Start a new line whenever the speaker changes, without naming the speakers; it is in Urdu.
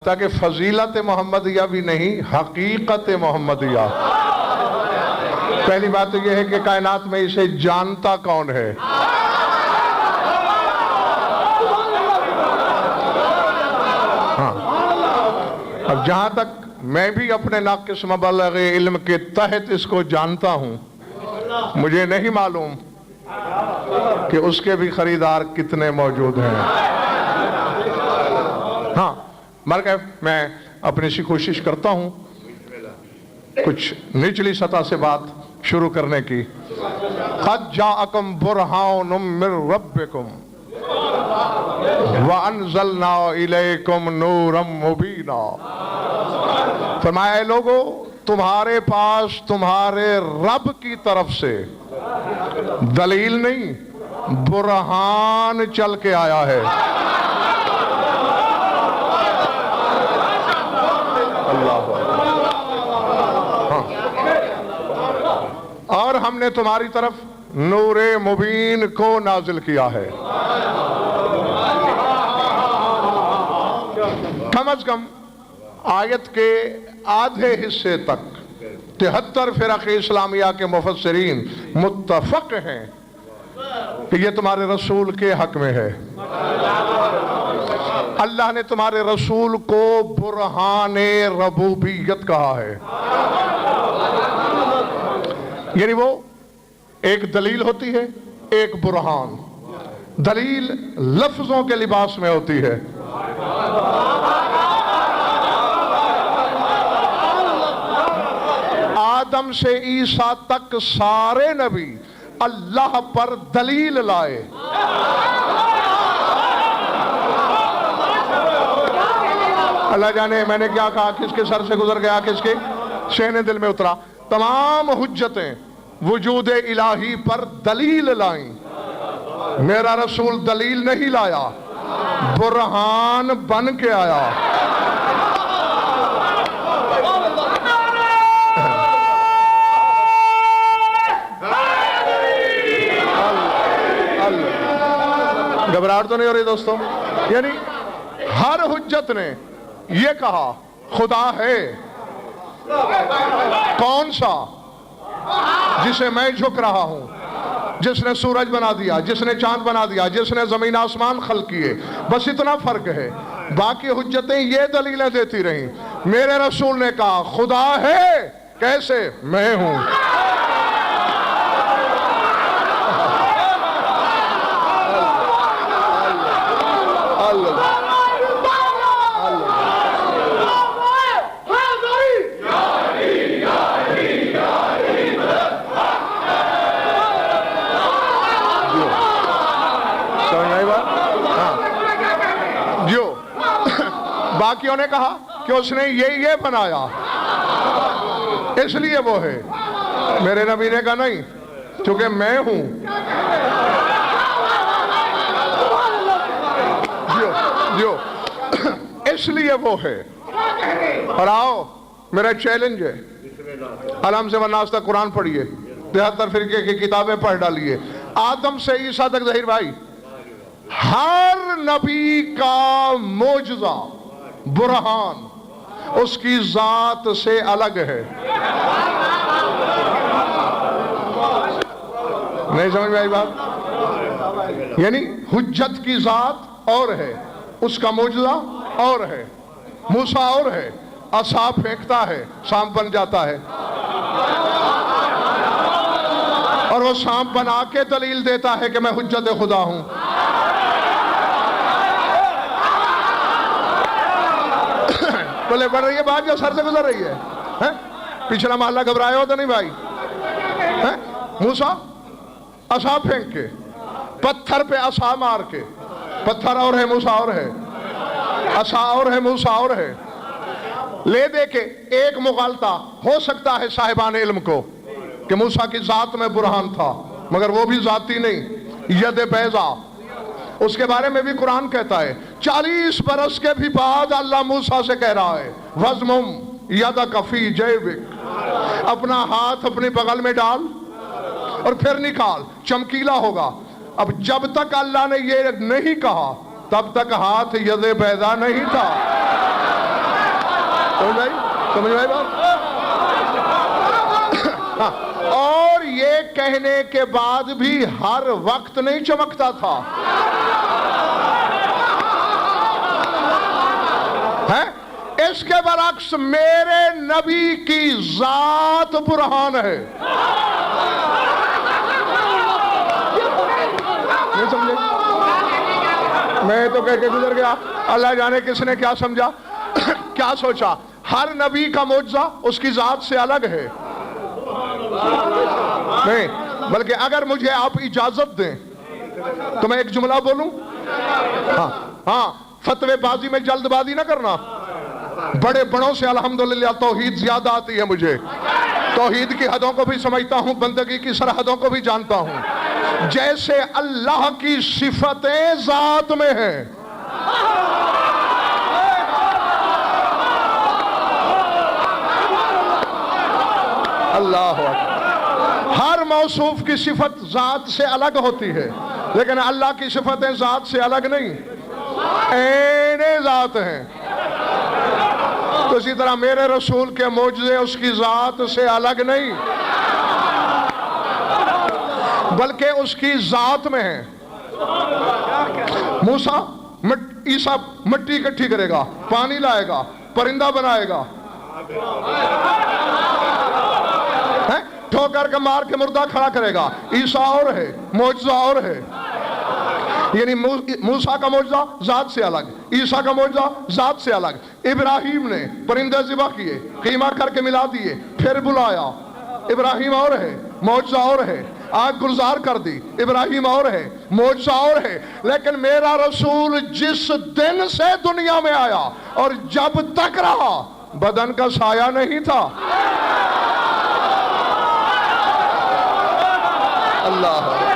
تاکہ فضیلت محمدیہ بھی نہیں، حقیقت محمدیہ۔ پہلی بات تو یہ ہے کہ کائنات میں اسے جانتا کون ہے؟ ہاں، اب جہاں تک میں بھی اپنے ناقص مبلغ علم کے تحت اس کو جانتا ہوں، مجھے نہیں معلوم کہ اس کے بھی خریدار کتنے موجود ہیں۔ ہاں، میں اپنی سی کوشش کرتا ہوں کچھ نچلی سطح سے بات شروع کرنے کی۔ قد جاءکم برہان من ربکم وانزلنا الیکم نورا مبینا۔ فرمایا اے لوگو، تمہارے پاس تمہارے رب کی طرف سے دلیل نہیں، برہان چل کے آیا ہے۔ اور ہم نے تمہاری طرف نور مبین کو نازل کیا ہے۔ کم از کم آیت کے آدھے حصے تک 73 فرق اسلامیہ کے مفسرین متفق ہیں کہ یہ تمہارے رسول کے حق میں ہے۔ اللہ نے تمہارے رسول کو برہان ربوبیت کہا ہے، یعنی وہ ایک دلیل ہوتی ہے، ایک برہان۔ دلیل لفظوں کے لباس میں ہوتی ہے، آدم سے عیسیٰ تک سارے نبی اللہ پر دلیل لائے۔ اللہ جانے میں نے کیا کہا، کس کے سر سے گزر گیا، کس کے شہن دل میں اترا۔ تمام حجتیں وجود الہی پر دلیل لائیں، میرا رسول دلیل نہیں لایا، برہان بن کے آیا۔ گھبراہٹ تو نہیں ہو رہی دوستو؟ یعنی ہر حجت نے یہ کہا خدا ہے۔ کون سا؟ جسے میں جھک رہا ہوں، جس نے سورج بنا دیا، جس نے چاند بنا دیا، جس نے زمین آسمان خلق کیے، بس اتنا فرق ہے۔ باقی حجتیں یہ دلیلیں دیتی رہیں، میرے رسول نے کہا خدا ہے۔ کیسے؟ میں ہوں۔ باقیوں نے کہا کہ اس نے یہ بنایا اس لیے وہ ہے۔ میرے نبی نے کہا نہیں، چونکہ میں ہوں۔ جو اس لیے وہ ہے۔ اور آؤ، میرا چیلنج ہے، علم سے والناس تک قرآن پڑھیے، 73 فرقے کی کتابیں پڑھ ڈالیے، آدم سے عیسیٰ تک۔ ظہیر بھائی، ہر نبی کا معجزہ، برہان اس کی ذات سے الگ ہے۔ نہیں سمجھ میں آئی بات؟ یعنی حجت کی ذات اور ہے، اس کا معجزہ اور ہے۔ موسیٰ اور ہے، عصا پھینکتا ہے، سانپ بن جاتا ہے، اور وہ سانپ بنا کے دلیل دیتا ہے کہ میں حجت خدا ہوں۔ بولے بڑھ رہی ہے بات جو سر سے گزر رہی ہے؟ پچھلا محلہ گھبرائے ہو تو نہیں بھائی؟ موسیٰ عصا پھینک کے، پتھر پہ عصا مار کے، پتھر اور ہے، موسیٰ اور ہے، عصا اور ہے، موسیٰ اور ہے، لے دے کے ایک مغالطہ ہو سکتا ہے صاحبان علم کو کہ موسیٰ کی ذات میں برہان تھا، مگر وہ بھی ذاتی نہیں، ید بیضا۔ اس کے بارے میں بھی قرآن کہتا ہے 40 برس کے بھی بعد اللہ موسیٰ سے کہہ رہا ہے وَضْمُمْ يَدَكَ فِي جَيْبِكَ، اپنا ہاتھ اپنی بغل میں ڈال اور پھر نکال، چمکیلا ہوگا۔ اب جب تک اللہ نے یہ نہیں کہا تب تک ہاتھ ید بیضا نہیں تھا۔ سمجھ میں آئی بات؟ اور یہ کہنے کے بعد بھی ہر وقت نہیں چمکتا تھا. اس کے برعکس میرے نبی کی ذات برہان ہے. نہیں سمجھے؟ میں تو کہہ کے گزر گیا. اللہ جانے کس نے کیا سمجھا کیا سوچا. ہر نبی کا معجزہ اس کی ذات سے الگ ہے. نہیں بلکہ اگر مجھے آپ اجازت دیں تو میں ایک جملہ بولوں. ہاں فتوے بازی میں جلد بازی نہ کرنا. بڑے بڑوں سے الحمدللہ توحید زیادہ آتی ہے مجھے. توحید کی حدوں کو بھی سمجھتا ہوں, بندگی کی سرحدوں کو بھی جانتا ہوں. جیسے اللہ کی صفتیں ذات میں ہیں, اللہ اکبر, ہر موصوف کی صفت ذات سے الگ ہوتی ہے, لیکن اللہ کی صفتیں ذات سے الگ نہیں, عین ذات ہیں. تو اسی طرح میرے رسول کے معجزے اس کی ذات سے الگ نہیں بلکہ اس کی ذات میں ہیں. موسیٰ عیسیٰ مٹی اکٹھی کرے گا, پانی لائے گا, پرندہ بنائے گا, ٹھوکر کے مار کے مردہ کھڑا کرے گا. عیسیٰ اور ہے, معجزہ اور ہے. یعنی موسیٰ کا معجزہ ذات سے الگ, عیسیٰ کا معجزہ ذات سے الگ. ابراہیم نے پرندے ذبح کیے, قیمہ کر کے ملا دیے, پھر بلایا. ابراہیم اور ہے, معجزہ اور ہے. آگ گلزار کر دی, ابراہیم اور ہے, معجزہ اور ہے. لیکن میرا رسول جس دن سے دنیا میں آیا اور جب تک رہا بدن کا سایہ نہیں تھا. اللہ